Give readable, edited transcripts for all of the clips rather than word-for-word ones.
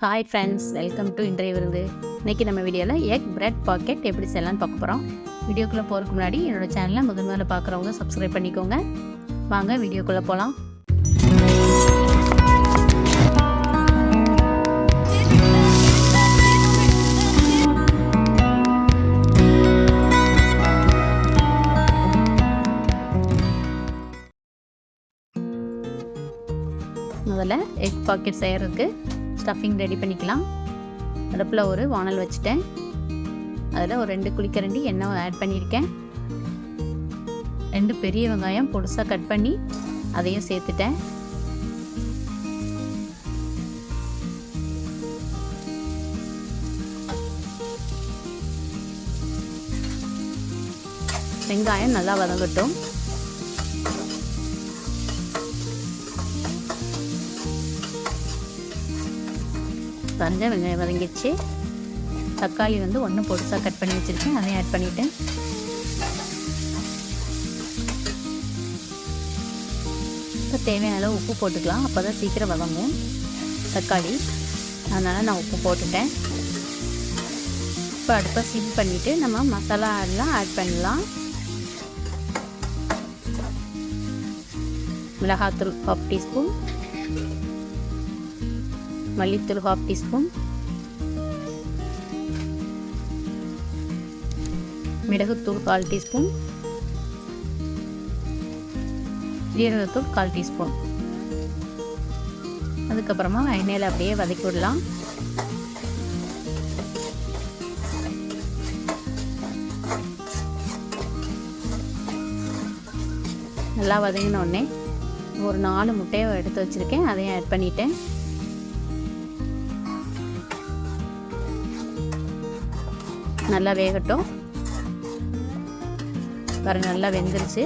Hi friends, welcome to இன்றைய விருந்து. இன்றைக்கி நம்ம வீடியோவில் எக் பிரெட் பாக்கெட் எப்படி செய்யலான்னு பார்க்க போகிறோம். வீடியோக்குள்ளே போகிறதுக்கு முன்னாடி என்னோடய சேனலை முதல்ல பார்க்குறவங்க சப்ஸ்கிரைப் பண்ணிக்கோங்க. வாங்க வீடியோக்குள்ளே போகலாம். முதல்ல எக் பாக்கெட் செய்கிறதுக்கு ஸ்டஃபிங் ரெடி பண்ணிக்கலாம். அடுப்பில் ஒரு வானல் வச்சுட்டேன். அதில் ஒரு 2 குழிக்கரண்டி எண்ணெய் ஆட் பண்ணியிருக்கேன். 2 பெரிய வெங்காயம் பொடுசாக கட் பண்ணி அதையும் சேர்த்துட்டேன். வெங்காயம் நல்லா வதங்கட்டும். பாருங்க, வெங்காயம் வதங்கிடுச்சு. தக்காளி 1 பொடுசாக கட் பண்ணி வச்சுருக்கேன், அதையும் ஆட் பண்ணிவிட்டேன். இப்போ தேவையான அளவு உப்பு போட்டுக்கலாம். அப்போ தான் சீக்கிரம் வதங்கும் தக்காளி, அதனால் நான் உப்பு போட்டுட்டேன். இப்போ அடுப்பை சிம் பண்ணிவிட்டு நம்ம மசாலா எல்லாம் ஆட் பண்ணலாம். மிளகாத்தூள் 1/2 டீஸ்பூன், மல்லித்தூள் 1/2 டீஸ்பூன், மிளகுத்தூள் 1/4 டீஸ்பூன், ஜீரகத்தூள் 1/4 டீஸ்பூன். அதுக்கப்புறமா எண்ணெயில் அப்படியே வதக்கி விடலாம். நல்லா வதங்கினோடனே ஒரு 4 முட்டையை எடுத்து வச்சுருக்கேன், அதையும் ஆட் பண்ணிட்டேன். நல்லா வேகட்டும். பாருங்க, நல்லா வெந்துருச்சு.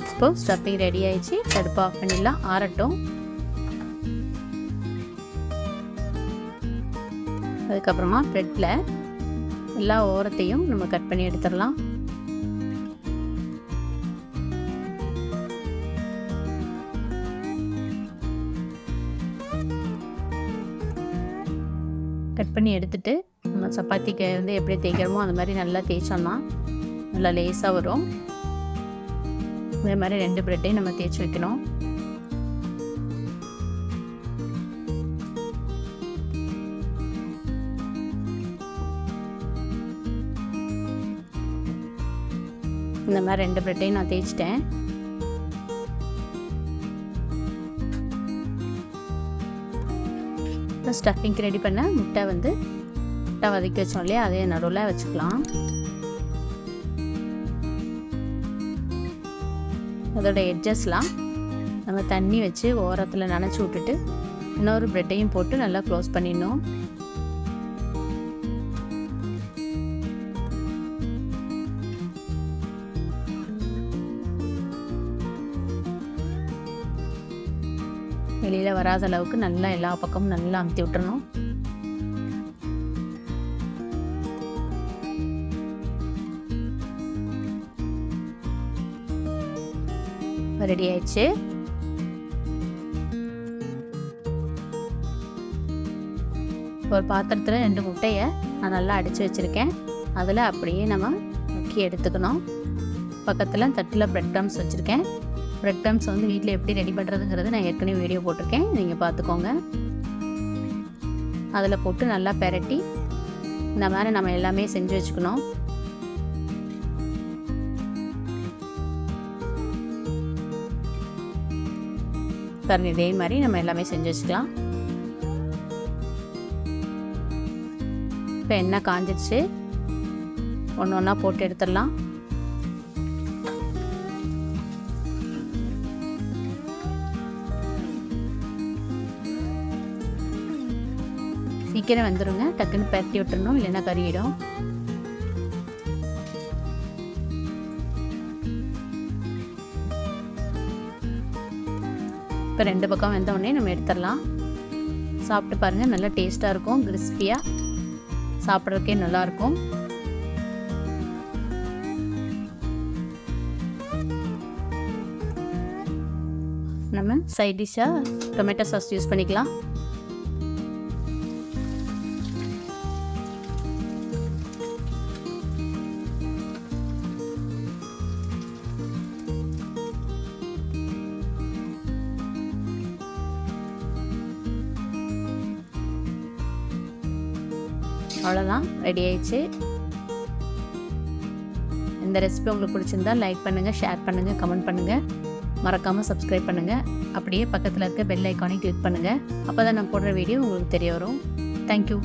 இப்போ ஸ்டஃபிங் ரெடி ஆயிடுச்சு. அடுப்பு ஆஃப் பண்ணிடலாம், ஆறட்டும். அதுக்கப்புறமா ப்ரெட்டில் எல்லா ஓரத்தையும் நம்ம கட் பண்ணி எடுத்துடலாம். கட் பண்ணி எடுத்துட்டு நம்ம சப்பாத்திக்கு எப்படி தேய்க்கிறோமோ அந்த மாதிரி நல்லா தேய்ச்சோம்னா நல்லா லேஸாக வரும். இதே மாதிரி 2 ப்ரெட்டையும் நம்ம தேய்ச்சி வைக்கணும். இந்த மாதிரி 2 ப்ரெட்டையும் நான் தேய்ச்சிட்டேன். இப்போ ஸ்டஃபிங்க்கு ரெடி பண்ண முட்டை வதக்கி வச்சோம் இல்லையா, அதே நடுவில் வச்சுக்கலாம். அதோட எட்ஜஸ்லாம் நம்ம தண்ணி வச்சு ஓரத்தில் நனைச்சி விட்டுட்டு இன்னொரு ப்ரெட்டையும் போட்டு நல்லா க்ளோஸ் பண்ணிடணும். வெளியில் வராத அளவுக்கு நல்லா எல்லா பக்கமும் நல்லா அமுத்தி விட்டுறணும். ரெடி ஆயிடுச்சு. ஒரு பாத்திரத்தில் 2 முட்டையை நான் நல்லா அடித்து வச்சுருக்கேன். அதில் அப்படியே நம்ம முக்கி எடுத்துக்கணும். பக்கத்தில் தட்டில் பிரெட் க்ரம்ஸ் வச்சுருக்கேன். பிரெட் க்ரம்ஸ் வீட்டில் எப்படி ரெடி பண்ணுறதுங்கிறது நான் ஏற்கனவே வீடியோ போட்டிருக்கேன், நீங்கள் பார்த்துக்கோங்க. அதில் போட்டு நல்லா பெரட்டி இந்த மாதிரி நம்ம எல்லாமே செஞ்சு வச்சுக்கணும். பாருங்க, இதே மாதிரி நம்ம எல்லாமே செஞ்சு வச்சுக்கலாம். இப்போ எண்ணெய் காஞ்சிடுச்சு, ஒன்று ஒன்றா போட்டு எடுத்துடலாம். சீக்கிரம் வந்துடுங்க, டக்குன்னு பரட்டி விட்டுறணும், இல்லைன்னா கறியிடும். இப்போ 2 பக்கம் வெந்த உடனே நம்ம எடுத்துடலாம். சாப்பிட்டு பாருங்கள், நல்லா டேஸ்ட்டாக இருக்கும், கிறிஸ்பியாக சாப்பிட்றதுக்கே நல்லாயிருக்கும். நம்ம சைட் டிஷ்ஷாக டொமேட்டோ சாஸ் யூஸ் பண்ணிக்கலாம். அவ்வளோதான், ரெடி ஆயிடுச்சு. இந்த ரெசிபி உங்களுக்கு பிடிச்சிருந்தா லைக் பண்ணுங்கள், ஷேர் பண்ணுங்கள், கமெண்ட் பண்ணுங்கள். மறக்காமல் சப்ஸ்கிரைப் பண்ணுங்கள். அப்படியே பக்கத்தில் இருக்க பெல் ஐக்கானை கிளிக் பண்ணுங்கள். அப்போ தான் நான் போடுற வீடியோ உங்களுக்கு தெரிய வரும். தேங்க்யூ.